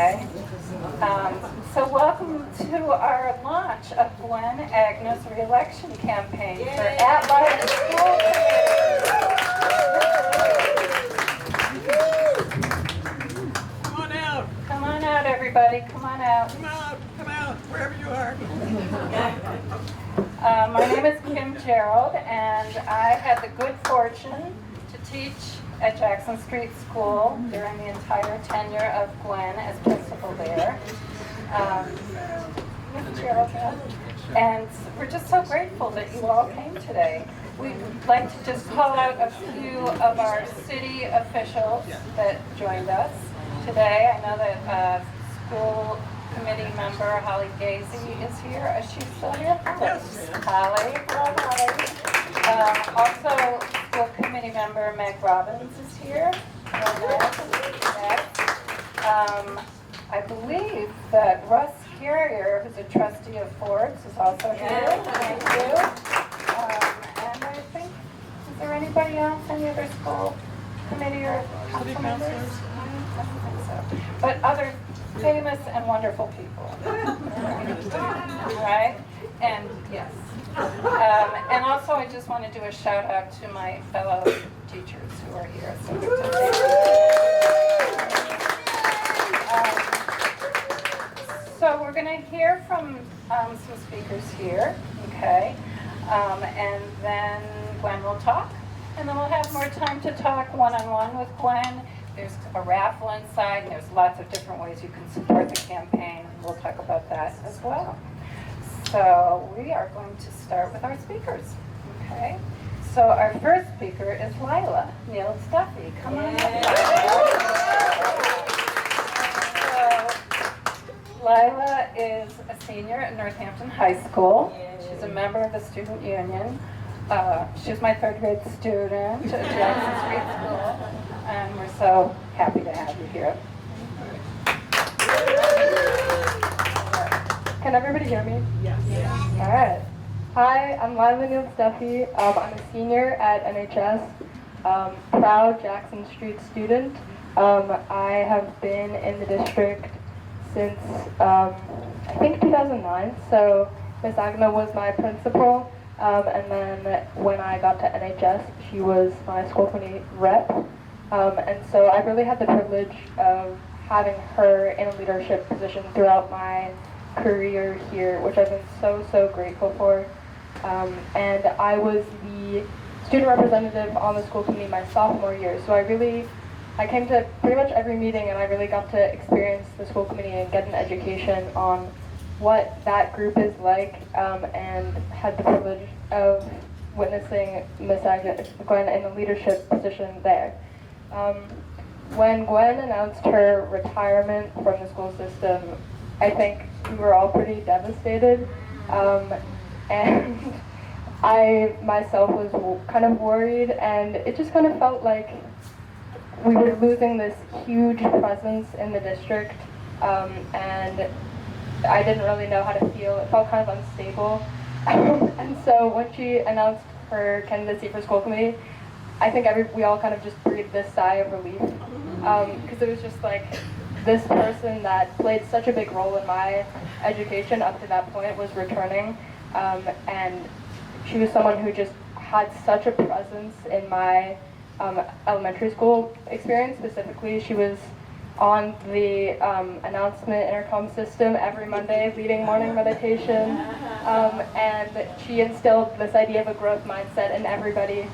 Okay. So welcome to our launch of Gwen Agna's re-election campaign for at-large school committee. Come on out. Come on out, everybody. Come on out. Come out, wherever you are. My name is Kim Gerald, and I had the good fortune to teach at Jackson Street School during the entire tenure of Gwen as principal there. And we're just so grateful that you all came today. We'd like to just call out a few of our city officials that joined us today. I know that school committee member Holly Gazy is here. Is she still here? Yes. Holly. Hello, Holly. Also, school committee member Meg Robbins is here. Meg. I believe that Russ Carrier, who's a trustee of Forbes, is also here. Thank you. And I think, is there anybody else, any other school committee or council members? I don't think so. But other famous and wonderful people. Right? And yes. And also I just want to do a shout out to my fellow teachers who are here. So we're going to hear from some speakers here, okay? And then Gwen will talk, and then we'll have more time to talk one-on-one with Gwen. There's a raffle inside, and there's lots of different ways you can support the campaign. We'll talk about that as well. So we are going to start with our speakers, okay? So our first speaker is Lila Neal-Stuffy. Come on up. Lila is a senior at Northampton High School. She's a member of the student union. She was my third grade student at Jackson Street School, and we're so happy to have you here. Can everybody hear me? Yes. All right. Hi, I'm Lila Neal-Stuffy. I'm a senior at NHS, proud Jackson Street student. I have been in the district since I think 2009. So Miss Agna was my principal, and then when I got to NHS, she was my school committee rep. And so I really had the privilege of having her in a leadership position throughout my career here, which I've been so grateful for. And I was the student representative on the school committee my sophomore year, so I came to pretty much every meeting, and I really got to experience the school committee and get an education on what that group is like, and had the privilege of witnessing Miss Gwen in a leadership position there. When Gwen announced her retirement from the school system, I think we were all pretty devastated, and I myself was kind of worried, and it just kind of felt like we were losing this huge presence in the district, and I didn't really know how to feel. It felt kind of unstable. And so when she announced her candidacy for school committee, I think we all kind of just breathed this sigh of relief, because it was just like this person that played such a big role in my education up to that point was returning, and she was someone who just had such a presence in my elementary school experience specifically. She was on the announcement intercom system every Monday leading morning meditation, and she instilled this idea of a growth mindset in everybody,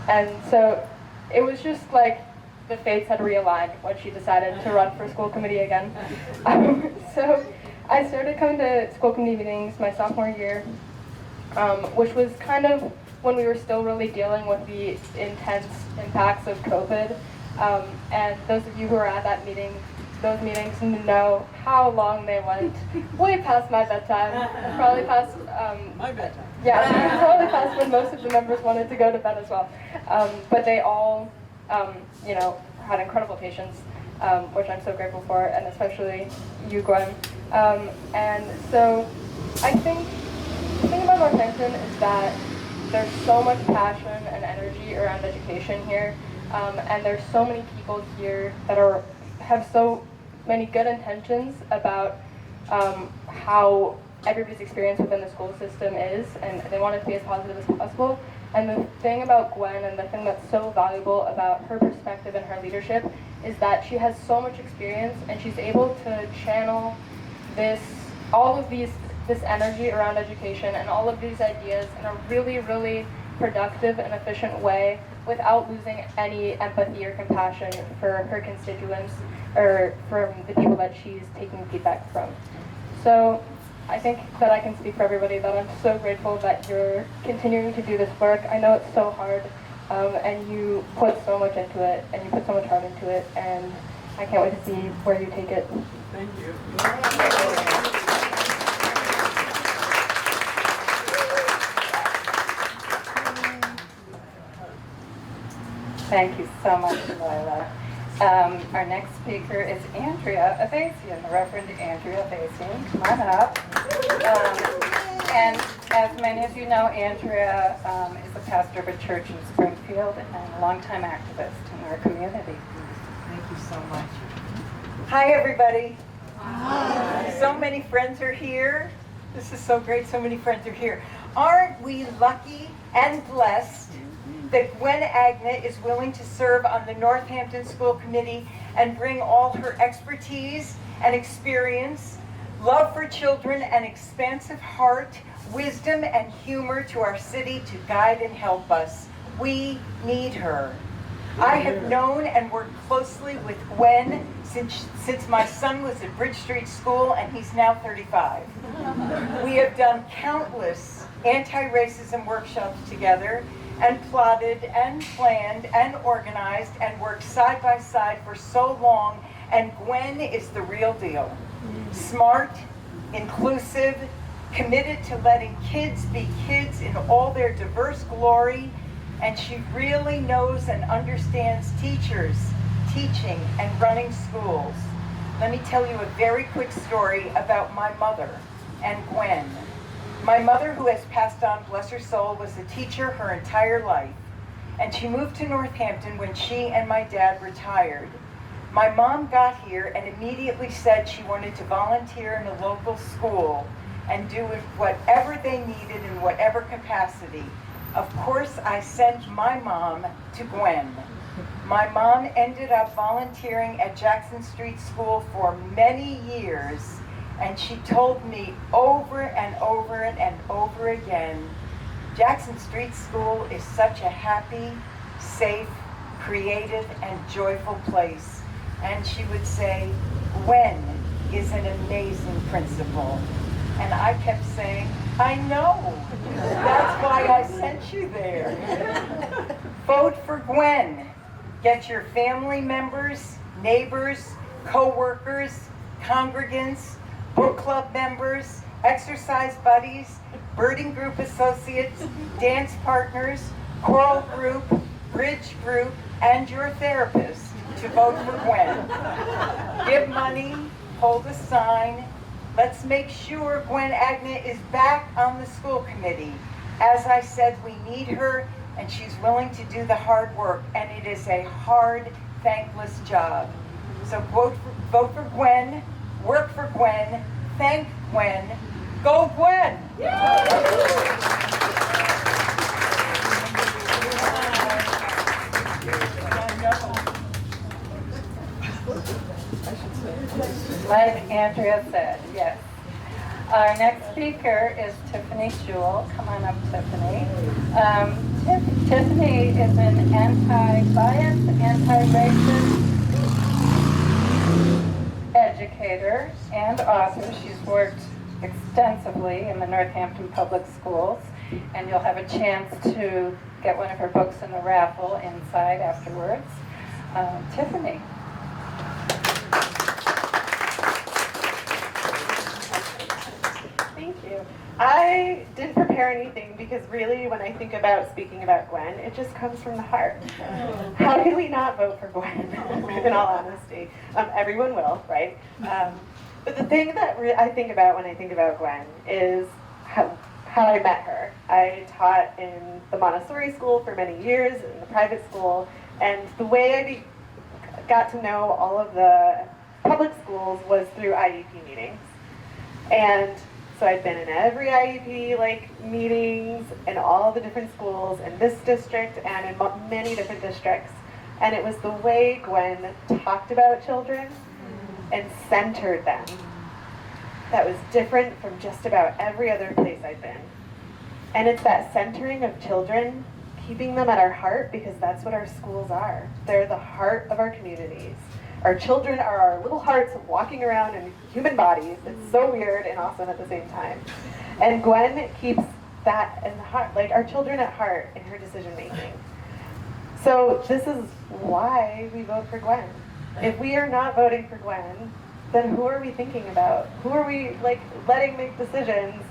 and so it was just like the fates had realigned when she decided to run for school committee again. So I started coming to school committee meetings my sophomore year, which was kind of when we were still really dealing with the intense impacts of COVID. And those of you who were at those meetings know how long they went, way past my bedtime, probably past My bedtime. yeah, probably past when most of the members wanted to go to bed as well. But they all, had incredible patience, which I'm so grateful for, and especially you, Gwen. And so I think the thing about Northampton is that there's so much passion and energy around education here, and there's so many people here that have so many good intentions about how everybody's experience within the school system is, and they want it to be as positive as possible. And the thing about Gwen, and the thing that's so valuable about her perspective and her leadership, is that she has so much experience, and she's able to channel this energy around education and all of these ideas in a really, really productive and efficient way without losing any empathy or compassion for her constituents or from the people that she's taking feedback from. So I think that I can speak for everybody that I'm so grateful that you're continuing to do this work. I know it's so hard, and you put so much into it, and you put so much heart into it, and I can't wait to see where you take it. Thank you. Thank you so much, Lila. Our next speaker is Andrea Avasian, the Reverend Andrea Avasian. Come on up. And as many of you know, Andrea is the pastor of a church in Springfield and a longtime activist in our community. Thank you so much. Hi, everybody. Hi. So many friends are here. This is so great. So many friends are here. Aren't we lucky and blessed that Gwen Agna is willing to serve on the Northampton School Committee and bring all her expertise and experience, love for children, and expansive heart, wisdom, and humor to our city to guide and help us. We need her. I have known and worked closely with Gwen since my son was at Bridge Street School, and he's now 35. We have done countless anti-racism workshops together, and plotted and planned and organized and worked side by side for so long, and Gwen is the real deal. Smart, inclusive, committed to letting kids be kids in all their diverse glory, and she really knows and understands teachers, teaching, and running schools. Let me tell you a very quick story about my mother and Gwen. My mother, who has passed on, bless her soul, was a teacher her entire life, and she moved to Northampton when she and my dad retired. My mom got here and immediately said she wanted to volunteer in a local school and do whatever they needed in whatever capacity. Of course, I sent my mom to Gwen. My mom ended up volunteering at Jackson Street School for many years, and she told me over and over and over again, Jackson Street School is such a happy, safe, creative, and joyful place. And she would say, Gwen is an amazing principal. And I kept saying, I know. That's why I sent you there. Vote for Gwen. Get your family members, neighbors, co-workers, congregants, book club members, exercise buddies, birding group associates, dance partners, choral group, bridge group, and your therapist to vote for Gwen. Give money, hold a sign. Let's make sure Gwen Agna is back on the school committee. As I said, we need her, and she's willing to do the hard work, and it is a hard, thankless job. So vote for Gwen, work for Gwen, thank Gwen, go Gwen! Like Andrea said, yes. Our next speaker is Tiffany Jewell. Come on up, Tiffany. Tiffany is an anti-bias, anti-racist educator and author. She's worked extensively in the Northampton Public Schools, and you'll have a chance to get one of her books in the raffle inside afterwards. Tiffany. Thank you. I didn't prepare anything because really when I think about speaking about Gwen, it just comes from the heart. How could we not vote for Gwen, in all honesty? Everyone will, right? But the thing that I think about when I think about Gwen is how I met her. I taught in the Montessori school for many years, in the private school, and the way I got to know all of the public schools was through IEP meetings. And so I'd been in every IEP meetings in all the different schools in this district and in many different districts. And it was the way Gwen talked about children and centered them that was different from just about every other place I'd been. And it's that centering of children, keeping them at our heart, because that's what our schools are. They're the heart of our communities. Our children are our little hearts walking around in human bodies. It's so weird and awesome at the same time. And Gwen keeps that in the heart, our children at heart in her decision making. So this is why we vote for Gwen. If we are not voting for Gwen, then who are we thinking about? Who are we letting make decisions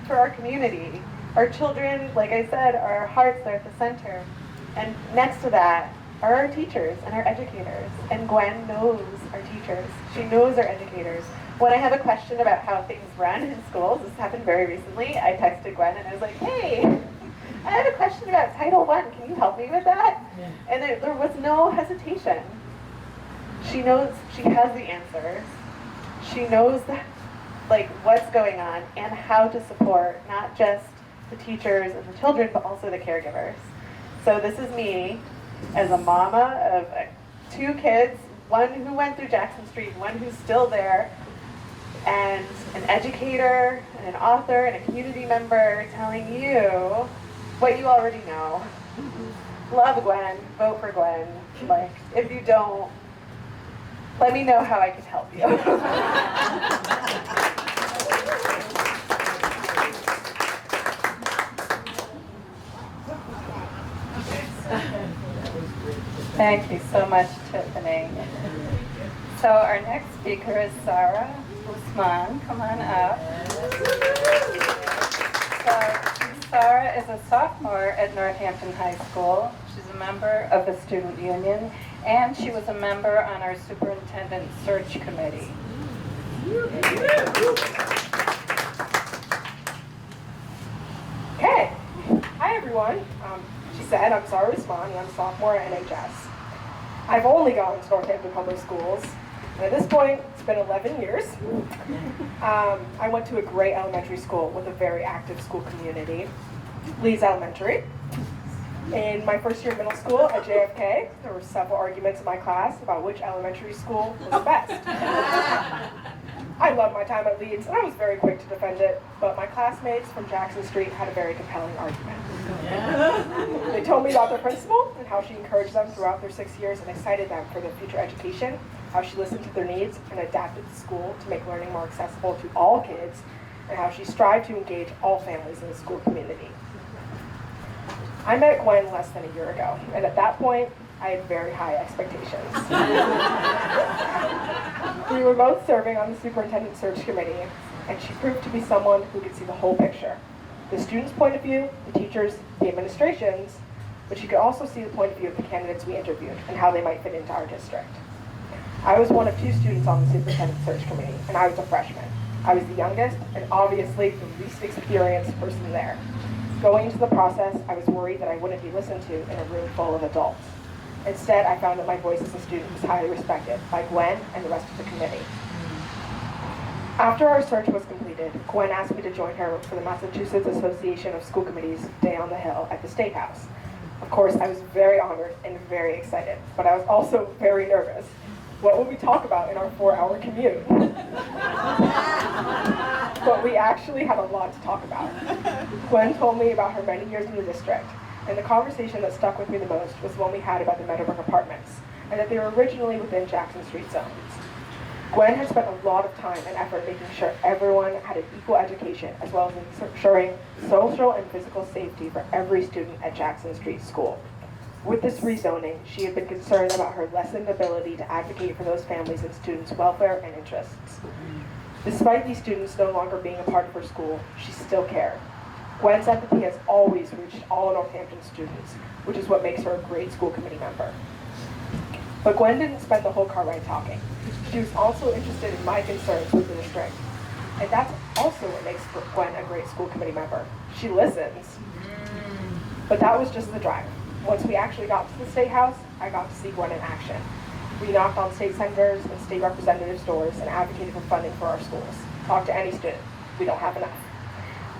for our community? Our children, like I said, are our hearts, they're at the center. And next to that are our teachers and our educators. And Gwen knows our teachers. She knows our educators. When I have a question about how things run in schools, this happened very recently, I texted Gwen and I was like, hey, I have a question about Title I. Can you help me with that? Yeah. And there was no hesitation. She knows, she has the answers. She knows that, what's going on and how to support not just the teachers and the children, but also the caregivers. So this is me as a mama of 2 kids, one who went through Jackson Street, one who's still there, and an educator and an author and a community member telling you what you already know. Love Gwen, vote for Gwen. If you don't, let me know how I can help you. Thank you so much, Tiffany. So our next speaker is Sarah Usman. Come on up. So Sarah is a sophomore at Northampton High School. She's a member of the student union, and she was a member on our superintendent search committee. Okay. Hi, everyone. She said, I'm Sarah Usman, and I'm a sophomore at NHS. I've only gone to Northampton Public Schools, and at this point, it's been 11 years. I went to a great elementary school with a very active school community, Lee's Elementary. In my first year of middle school at JFK, there were several arguments in my class about which elementary school was the best. I loved my time at Leeds, and I was very quick to defend it, but my classmates from Jackson Street had a very compelling argument. They told me about their principal and how she encouraged them throughout their 6 years and excited them for their future education, how she listened to their needs and adapted the school to make learning more accessible to all kids, and how she strived to engage all families in the school community. I met Gwen less than a year ago, and at that point, I had very high expectations. We were both serving on the superintendent search committee, and she proved to be someone who could see the whole picture. The students' point of view, the teachers, the administrations, but she could also see the point of view of the candidates we interviewed and how they might fit into our district. I was one of 2 students on the superintendent search committee, and I was a freshman. I was the youngest and obviously the least experienced person there. Going into the process, I was worried that I wouldn't be listened to in a room full of adults. Instead, I found that my voice as a student was highly respected by Gwen and the rest of the committee. After our search was completed, Gwen asked me to join her for the Massachusetts Association of School Committees Day on the Hill at the State House. Of course, I was very honored and very excited, but I was also very nervous. What would we talk about in our 4-hour commute? But we actually had a lot to talk about. Gwen told me about her many years in the district, and the conversation that stuck with me the most was one we had about the Meadowbrook apartments, and that they were originally within Jackson Street zones. Gwen had spent a lot of time and effort making sure everyone had an equal education, as well as ensuring social and physical safety for every student at Jackson Street School. With this rezoning, she had been concerned about her lessened ability to advocate for those families and students' welfare and interests. Despite these students no longer being a part of her school, she still cared. Gwen's empathy has always reached all Northampton students, which is what makes her a great school committee member. But Gwen didn't spend the whole car ride talking. She was also interested in my concerns with the district. And that's also what makes Gwen a great school committee member. She listens. But that was just the drive. Once we actually got to the State House, I got to see Gwen in action. We knocked on state senators and state representatives' doors and advocated for funding for our schools. Talk to any student. We don't have enough.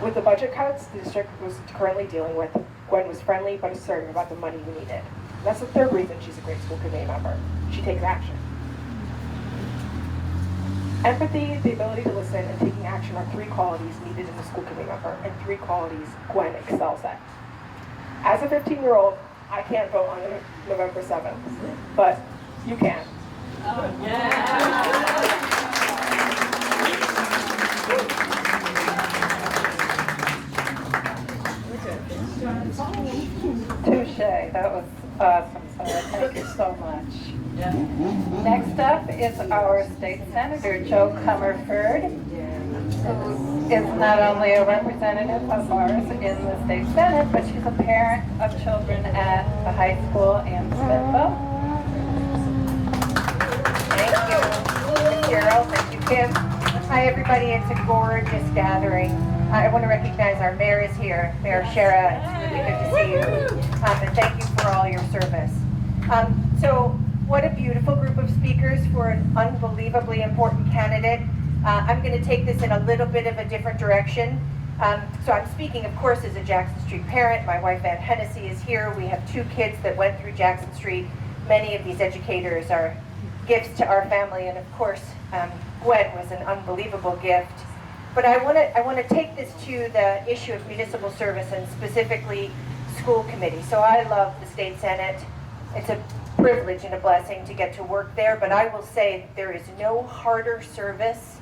With the budget cuts the district was currently dealing with, Gwen was friendly but assertive about the money we needed. That's the third reason she's a great school committee member. She takes action. Empathy, the ability to listen, and taking action are 3 qualities needed in a school committee member, and 3 qualities Gwen excels at. As a 15-year-old, I can't vote on November 7th, but you can. Touche, that was awesome, Sarah, thank you so much. Next up is our state senator, Joe Comerford, who is not only a representative of ours in the state senate, but she's a parent of children at the high school in Smithville. Thank you, Carol. Thank you, Kim. Hi, everybody. It's a gorgeous gathering. I want to recognize our mayor is here, Mayor Shara. It's really good to see you. And thank you for all your service. So, what a beautiful group of speakers for an unbelievably important candidate. I'm going to take this in a little bit of a different direction. So I'm speaking, of course, as a Jackson Street parent. My wife, Ann Hennessy, is here. We have 2 kids that went through Jackson Street. Many of these educators are gifts to our family, and of course, Gwen was an unbelievable gift. But I want to take this to the issue of municipal service and specifically school committee. So I love the state senate. It's a privilege and a blessing to get to work there, but I will say there is no harder service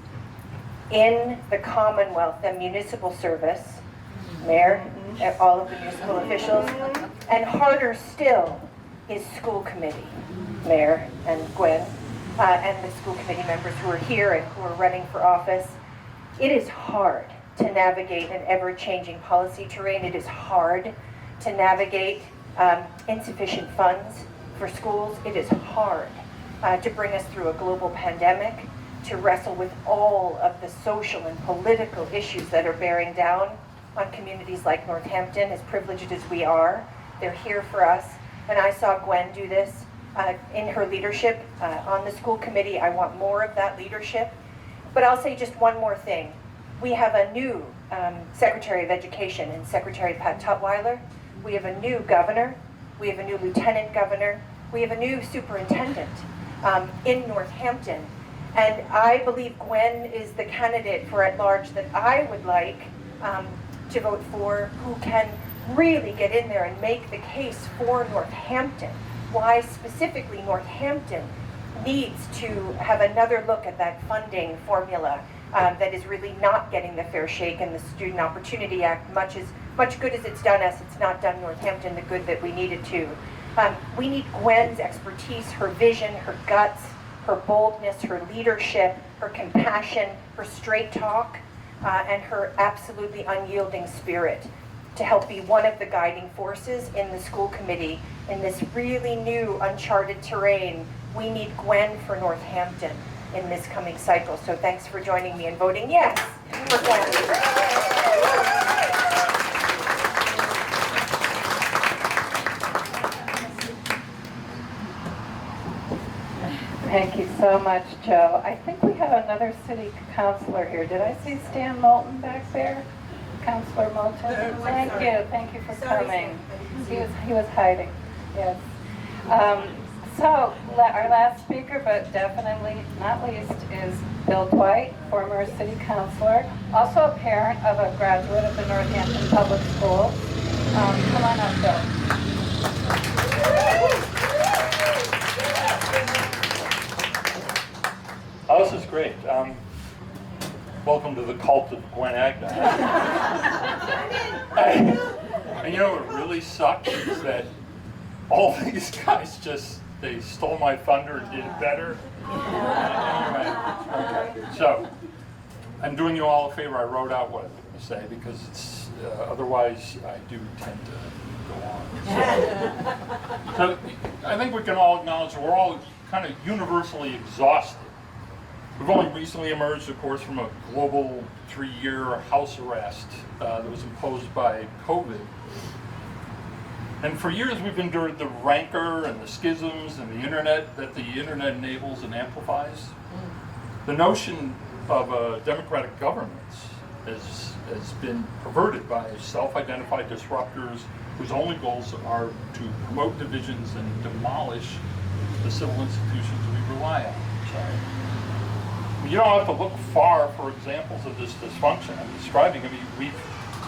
in the Commonwealth than municipal service, mayor, all of the municipal officials, and harder still is school committee, mayor and Gwen, and the school committee members who are here and who are running for office. It is hard to navigate an ever-changing policy terrain. It is hard to navigate insufficient funds for schools. It is hard to bring us through a global pandemic, to wrestle with all of the social and political issues that are bearing down on communities like Northampton, as privileged as we are. They're here for us. And I saw Gwen do this in her leadership on the school committee. I want more of that leadership. But I'll say just one more thing. We have a new Secretary of Education in Secretary Pat Tutwiler. We have a new governor. We have a new lieutenant governor. We have a new superintendent in Northampton. And I believe Gwen is the candidate for at large that I would like to vote for, who can really get in there and make the case for Northampton. Why specifically Northampton needs to have another look at that funding formula that is really not getting the fair shake in the Student Opportunity Act. Much good as it's done us, it's not done Northampton the good that we need it to. We need Gwen's expertise, her vision, her guts, her boldness, her leadership, her compassion, her straight talk, and her absolutely unyielding spirit to help be one of the guiding forces in the school committee in this really new, uncharted terrain. We need Gwen for Northampton in this coming cycle. So thanks for joining me in voting yes for Gwen. Thank you so much, Joe. I think we have another city councilor here. Did I see Stan Moulton back there? Councilor Moulton? Thank you for coming. He was hiding, yes. So, our last speaker, but definitely not least, is Bill Dwight, former city councilor, also a parent of a graduate of the Northampton Public Schools. Come on up, Bill. Oh, this is great. Welcome to the cult of Gwen Agna. And you know what really sucks is that all these guys they stole my thunder and did it better. Anyway, okay. So, I'm doing you all a favor. I wrote out what I was going to say because it's otherwise I do tend to go on. So I think we can all acknowledge we're all kind of universally exhausted. We've only recently emerged, of course, from a global 3-year house arrest that was imposed by COVID. And for years we've endured the rancor and the schisms and the internet that the internet enables and amplifies. The notion of democratic governments has been perverted by self-identified disruptors whose only goals are to promote divisions and demolish the civil institutions we rely on. So, you don't have to look far for examples of this dysfunction I'm describing. I mean, we've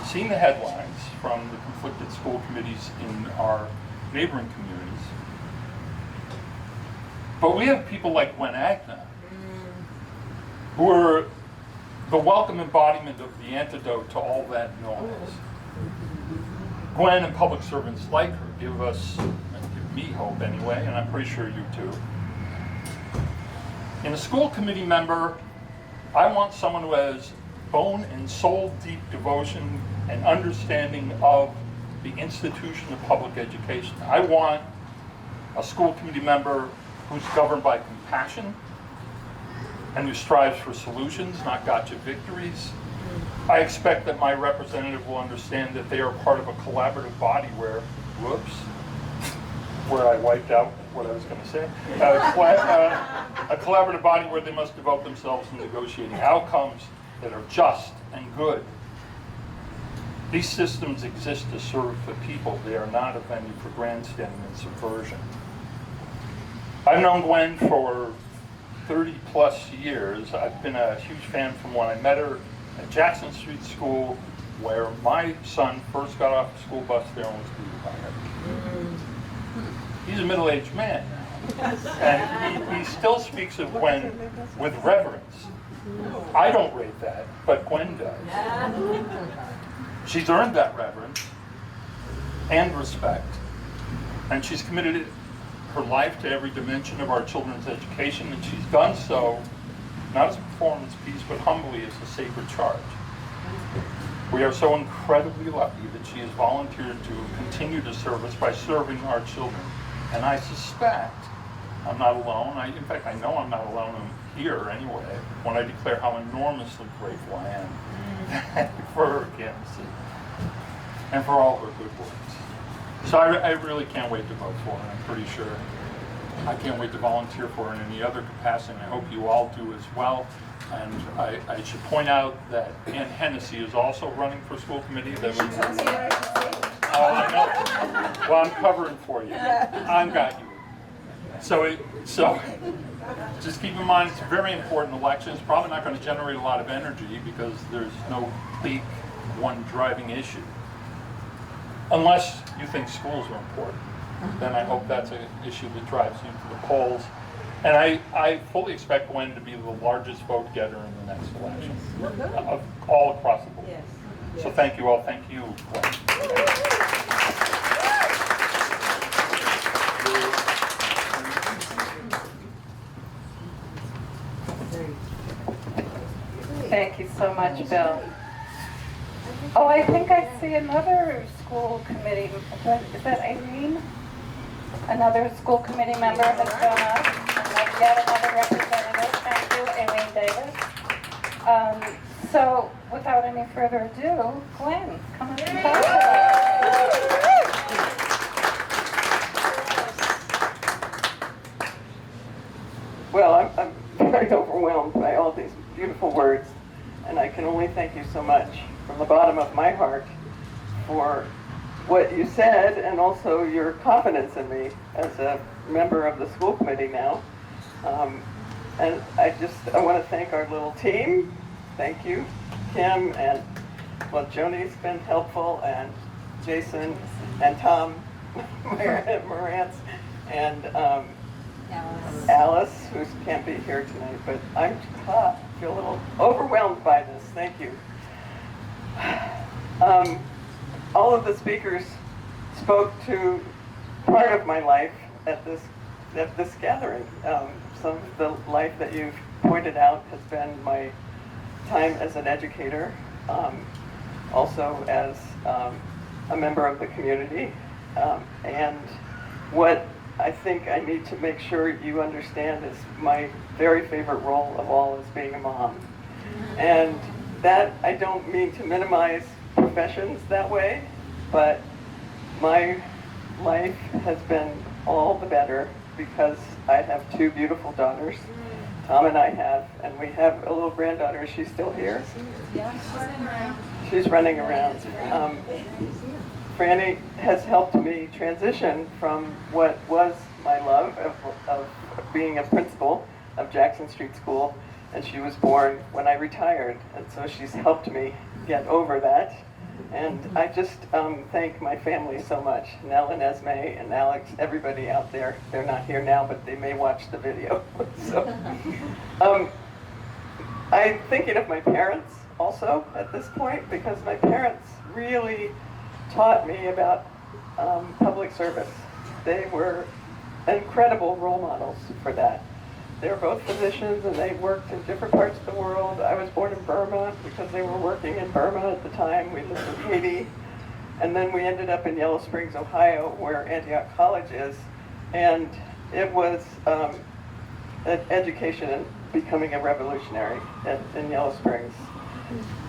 seen the headlines from the conflicted school committees in our neighboring communities. But we have people like Gwen Agna, who are the welcome embodiment of the antidote to all that noise. Gwen and public servants like her give me hope anyway, and I'm pretty sure you too. In a school committee member, I want someone who has bone and soul deep devotion and understanding of the institution of public education. I want a school committee member who's governed by compassion and who strives for solutions, not gotcha victories. I expect that my representative will understand that they are part of a collaborative body where, where I wiped out what I was going to say. A collaborative body where they must devote themselves to negotiating outcomes that are just and good. These systems exist to serve the people. They are not a venue for grandstanding and subversion. I've known Gwen for 30 plus years. I've been a huge fan from when I met her at Jackson Street School, where my son first got off the school bus there and was greeted by her. He's a middle-aged man now, and he still speaks of Gwen with reverence. I don't rate that, but Gwen does. She's earned that reverence and respect, and she's committed her life to every dimension of our children's education, and she's done so not as a performance piece, but humbly as a sacred charge. We are so incredibly lucky that she has volunteered to continue to serve us by serving our children. And I suspect I'm not alone. In fact, I know I'm not alone here anyway, when I declare how enormously grateful I am for her canvassing and for all her good works. So I really can't wait to vote for her, I'm pretty sure. I can't wait to volunteer for her in any other capacity, and I hope you all do as well. And I should point out that Ann Hennessy is also running for school committee. Oh, I know. Well, I'm covering for you. I've got you. So just keep in mind, it's a very important election. It's probably not going to generate a lot of energy because there's no big one driving issue. Unless you think schools are important, then I hope that's an issue that drives you to the polls. And I fully expect Gwen to be the largest vote getter in the next election, all across the board. So thank you all. Thank you, Gwen. Thank you so much, Bill. Oh, I think I see another school committee. Is that Irene? Another school committee member has shown up. And yet another representative. Thank you, Aileen Davis. So, without any further ado, Gwen, come up and talk to us. Well, I'm very overwhelmed by all these beautiful words, and I can only thank you so much from the bottom of my heart for what you said and also your confidence in me as a member of the school committee now. And I want to thank our little team. Thank you, Kim, and well, Joni's been helpful, and Jason, and Tom Morantz, and Alice, who can't be here tonight, but I feel a little overwhelmed by this. Thank you. All of the speakers spoke to part of my life at this gathering. Some of the life that you've pointed out has been my time as an educator, also as a member of the community, and what I think I need to make sure you understand is my very favorite role of all is being a mom. And that, I don't mean to minimize professions that way, but my life has been all the better because I have two beautiful daughters. Tom and I have, and we have a little granddaughter. Is she still here? She's running around. Franny has helped me transition from what was my love of being a principal of Jackson Street School, and she was born when I retired, and so she's helped me get over that. And I just thank my family so much, Nell and Esme and Alex, everybody out there. They're not here now, but they may watch the video. So, I'm thinking of my parents also at this point, because my parents really taught me about public service. They were incredible role models for that. They were both physicians and they worked in different parts of the world. I was born in Burma because they were working in Burma at the time. We lived in Haiti. And then we ended up in Yellow Springs, Ohio, where Antioch College is. And it was an education in becoming a revolutionary in Yellow Springs.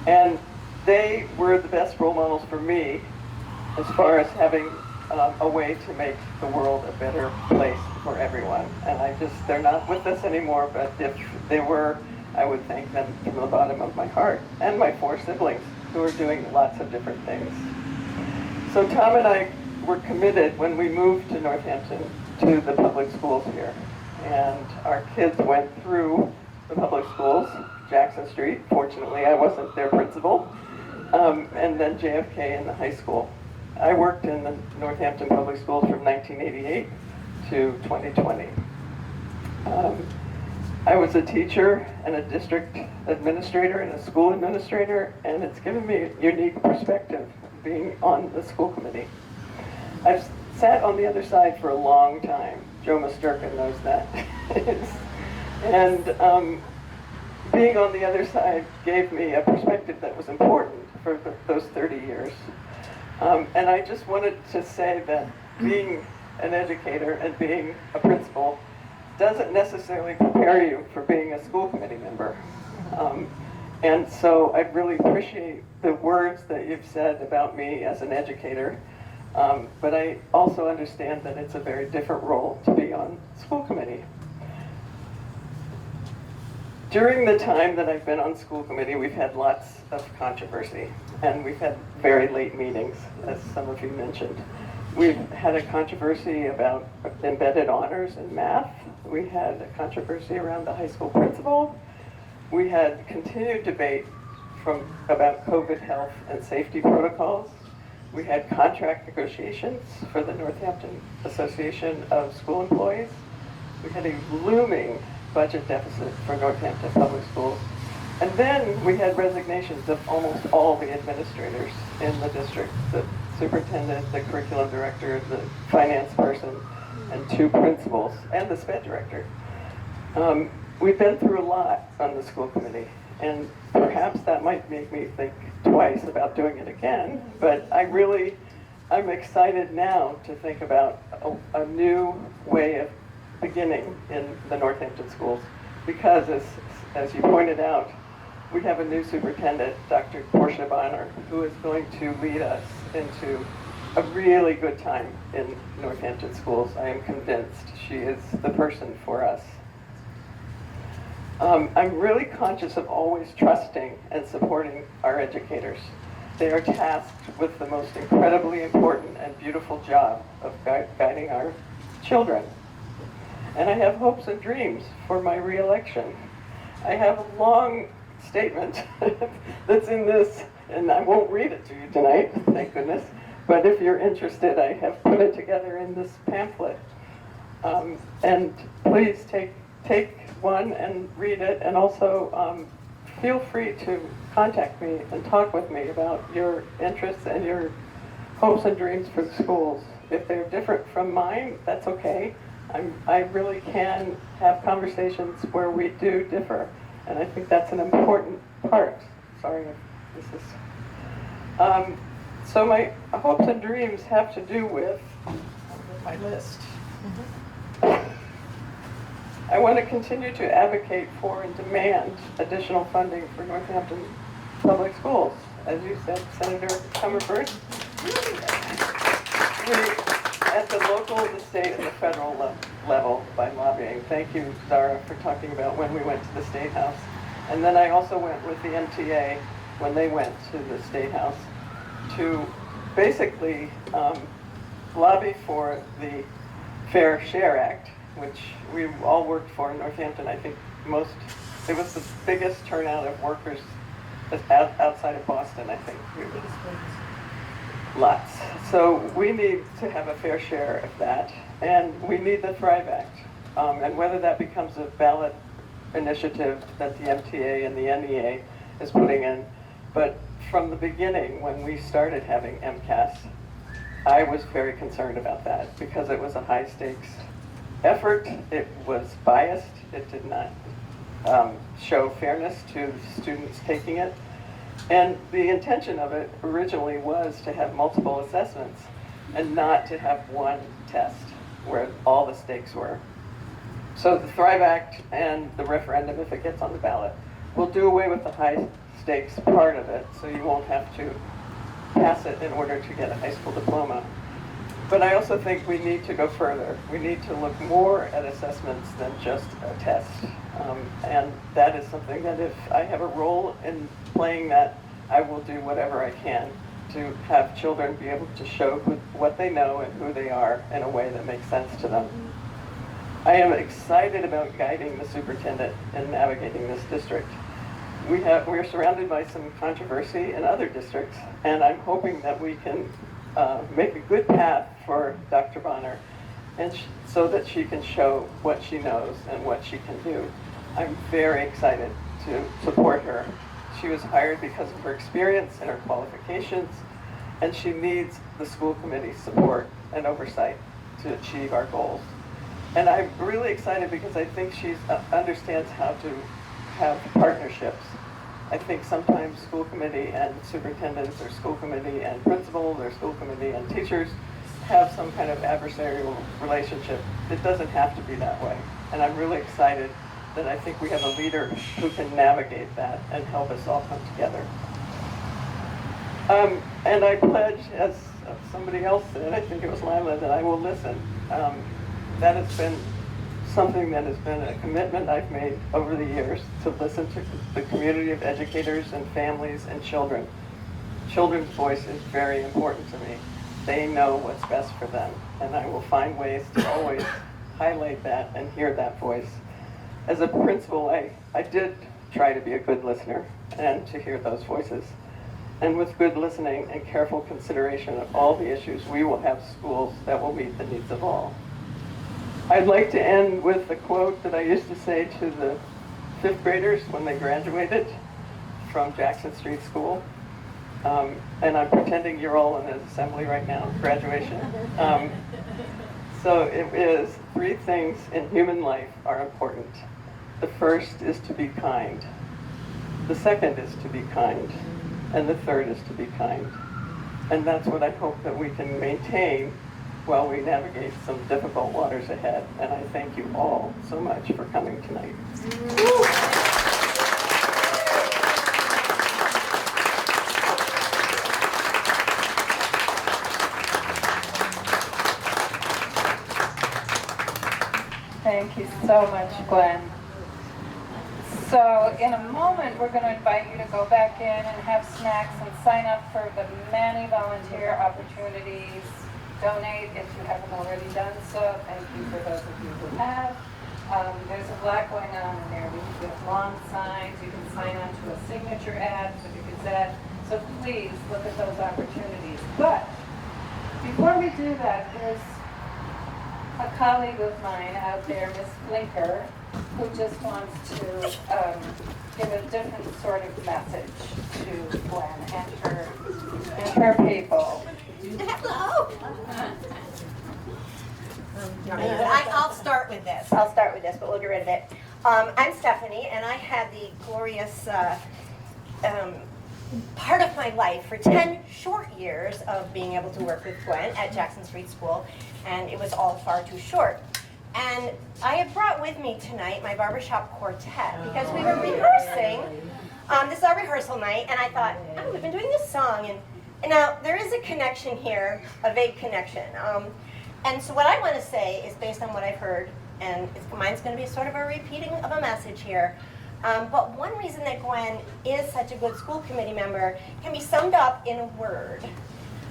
And they were the best role models for me as far as having a way to make the world a better place for everyone. And they're not with us anymore, but if they were, I would thank them from the bottom of my heart. And my 4 siblings, who are doing lots of different things. So Tom and I were committed when we moved to Northampton to the public schools here. And our kids went through the public schools, Jackson Street. Fortunately, I wasn't their principal. And then JFK in the high school. I worked in the Northampton Public Schools from 1988 to 2020. I was a teacher and a district administrator and a school administrator, and it's given me a unique perspective being on the school committee. I've sat on the other side for a long time. Joe Musturkin knows that. And being on the other side gave me a perspective that was important for those 30 years. And I just wanted to say that being an educator and being a principal doesn't necessarily prepare you for being a school committee member. And so I really appreciate the words that you've said about me as an educator, but I also understand that it's a very different role to be on school committee. During the time that I've been on school committee, we've had lots of controversy, and we've had very late meetings, as some of you mentioned. We've had a controversy about embedded honors in math. We had a controversy around the high school principal. We had continued debate about COVID health and safety protocols. We had contract negotiations for the Northampton Association of School Employees. We had a looming budget deficit for Northampton Public Schools. And then we had resignations of almost all the administrators in the district, the superintendent, the curriculum director, the finance person, and 2 principals, and the SPED director. We've been through a lot on the school committee, and perhaps that might make me think twice about doing it again, but I'm excited now to think about a new way of beginning in the Northampton schools, because as you pointed out, we have a new superintendent, Dr. Portia Bonner, who is going to lead us into a really good time in Northampton schools. I am convinced she is the person for us. I'm really conscious of always trusting and supporting our educators. They are tasked with the most incredibly important and beautiful job of guiding our children. And I have hopes and dreams for my re-election. I have a long statement that's in this, and I won't read it to you tonight, thank goodness, but if you're interested, I have put it together in this pamphlet. And please take one and read it, and also feel free to contact me and talk with me about your interests and your hopes and dreams for the schools. If they're different from mine, that's okay. I really can have conversations where we do differ, and I think that's an important part. Sorry if this is... so my hopes and dreams have to do with my list. I want to continue to advocate for and demand additional funding for Northampton Public Schools. As you said, Senator Comerford, at the local, the state, and the federal level by lobbying. Thank you, Zara, for talking about when we went to the State House. And then I also went with the MTA when they went to the State House to basically lobby for the Fair Share Act, which we all worked for in Northampton. I think it was the biggest turnout of workers outside of Boston, I think. Lots. So we need to have a fair share of that, and we need the Thrive Act. And whether that becomes a ballot initiative that the MTA and the NEA is putting in, but from the beginning, when we started having MCAS, I was very concerned about that because it was a high-stakes effort. It was biased. It did not show fairness to the students taking it. And the intention of it originally was to have multiple assessments and not to have one test where all the stakes were. So the Thrive Act and the referendum, if it gets on the ballot, will do away with the high stakes part of it, so you won't have to pass it in order to get a high school diploma. But I also think we need to go further. We need to look more at assessments than just a test. And that is something that if I have a role in playing that, I will do whatever I can to have children be able to show what they know and who they are in a way that makes sense to them. I am excited about guiding the superintendent in navigating this district. We're surrounded by some controversy in other districts, and I'm hoping that we can make a good path for Dr. Bonner, and so that she can show what she knows and what she can do. I'm very excited to support her. She was hired because of her experience and her qualifications, and she needs the school committee's support and oversight to achieve our goals. And I'm really excited because I think she understands how to have partnerships. I think sometimes school committee and superintendents or school committee and principals or school committee and teachers have some kind of adversarial relationship. It doesn't have to be that way. And I'm really excited that I think we have a leader who can navigate that and help us all come together. And I pledge, as somebody else said, I think it was Lila, that I will listen. That has been something that has been a commitment I've made over the years, to listen to the community of educators and families and children. Children's voice is very important to me. They know what's best for them, and I will find ways to always highlight that and hear that voice. As a principal, I did try to be a good listener and to hear those voices. And with good listening and careful consideration of all the issues, we will have schools that will meet the needs of all. I'd like to end with a quote that I used to say to the 5th graders when they graduated from Jackson Street School. And I'm pretending you're all in an assembly right now, graduation. So it is, 3 things in human life are important. The first is to be kind. The second is to be kind. And the third is to be kind. And that's what I hope that we can maintain while we navigate some difficult waters ahead. And I thank you all so much for coming tonight. Thank you so much, Gwen. So in a moment, we're going to invite you to go back in and have snacks and sign up for the many volunteer opportunities. Donate if you haven't already done so. Thank you for those of you who have. There's a lot going on in there. We have long signs. You can sign on to a signature ad for the Gazette. So please look at those opportunities. But before we do that, there's a colleague of mine out there, Miss Blinker, who just wants to give a different sort of message to Gwen and her people. Hello. I'll start with this. But we'll get rid of it. I'm Stephanie, and I had the glorious part of my life for 10 short years of being able to work with Gwen at Jackson Street School, and it was all far too short. And I have brought with me tonight my barbershop quartet because we were rehearsing. This is our rehearsal night, and I thought, oh, we've been doing this song, and now there is a connection here, a vague connection. And so what I want to say is based on what I've heard, and mine's going to be sort of a repeating of a message here. But one reason that Gwen is such a good school committee member can be summed up in a word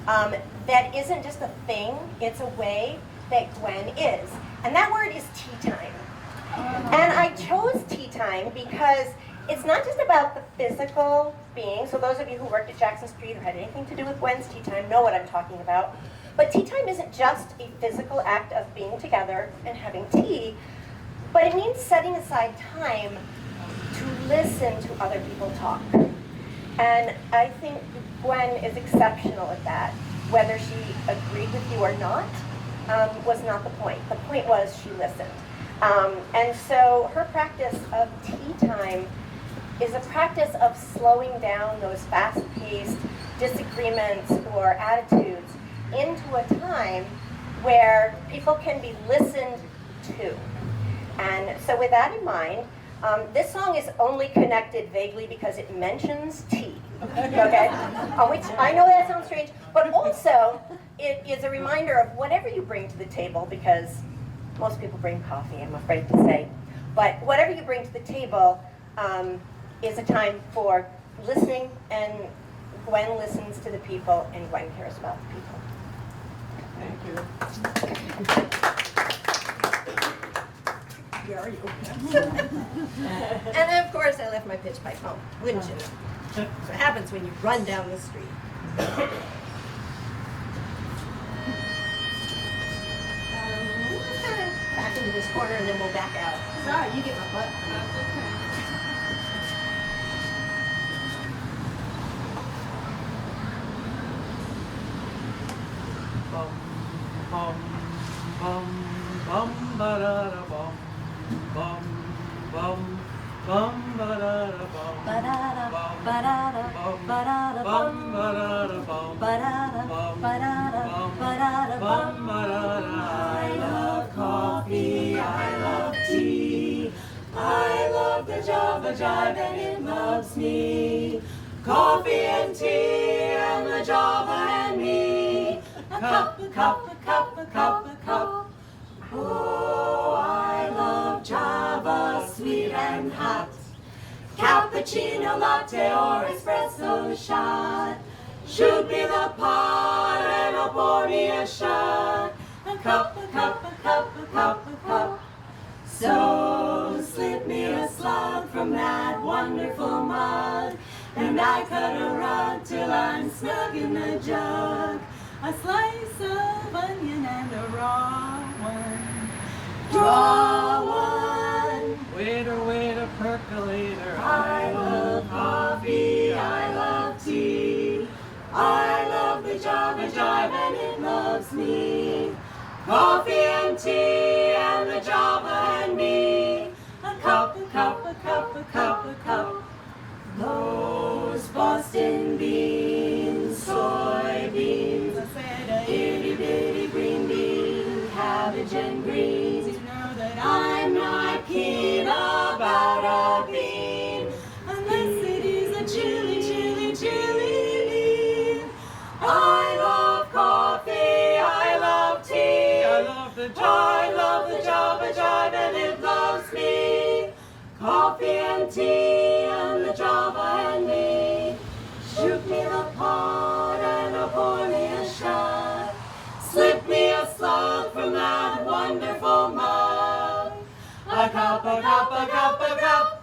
that isn't just a thing, it's a way that Gwen is. And that word is tea time. And I chose tea time because it's not just about the physical being. So those of you who worked at Jackson Street or had anything to do with Gwen's tea time know what I'm talking about. But tea time isn't just a physical act of being together and having tea, but it means setting aside time to listen to other people talk. And I think Gwen is exceptional at that. Whether she agreed with you or not was not the point. The point was she listened. And so her practice of tea time is a practice of slowing down those fast-paced disagreements or attitudes into a time where people can be listened to. And so with that in mind, this song is only connected vaguely because it mentions tea, okay? Which I know that sounds strange, but also it is a reminder of whatever you bring to the table, because most people bring coffee, I'm afraid to say. But whatever you bring to the table is a time for listening, and Gwen listens to the people, and Gwen cares about the people. Thank you. And of course, I left my pitch pipe home, wouldn't you know? That's what happens when you run down the street. Kind of back into this corner, and then we'll back out. Sorry, you get my butt. That's okay. Bum, bum, bum, bum, ba da da bum, bum, bum, bum, ba da da bum, Ba da da, ba da da, ba da da, bum, ba da da bum, ba da da, ba da da, ba da da, bum, ba da da. I love coffee, I love tea, I love the Java Jive and it loves me. Coffee and tea and the Java and me. A cup, a cup, a cup, a cup, a cup. Oh, I love Java, sweet and hot. Cappuccino, latte, or espresso shot. Shoot me the pot and I'll pour me a shot. A cup, a cup, a cup, a cup, a cup. So slip me a slug from that wonderful mug, and I cut a rug till I'm snug in the jug. A slice of onion and a raw one. Draw one. Waiter, waiter, percolator. I love coffee, I love tea. I love the Java Jive and it loves me. Coffee and tea and the Java and me. A cup, a cup, a cup, a cup, a cup. Those Boston beans, soybeans, itty bitty green bean, cabbage and greens. You know that I'm not keen about a bean unless it is a chili, chili, chili bean. I love coffee, I love tea, I love the Java Jive and it loves me. Coffee and tea and the Java and me. Shoot me the pot and I'll pour me a shot. Slip me a slug from that wonderful mug. A cup, a cup, a cup, a cup.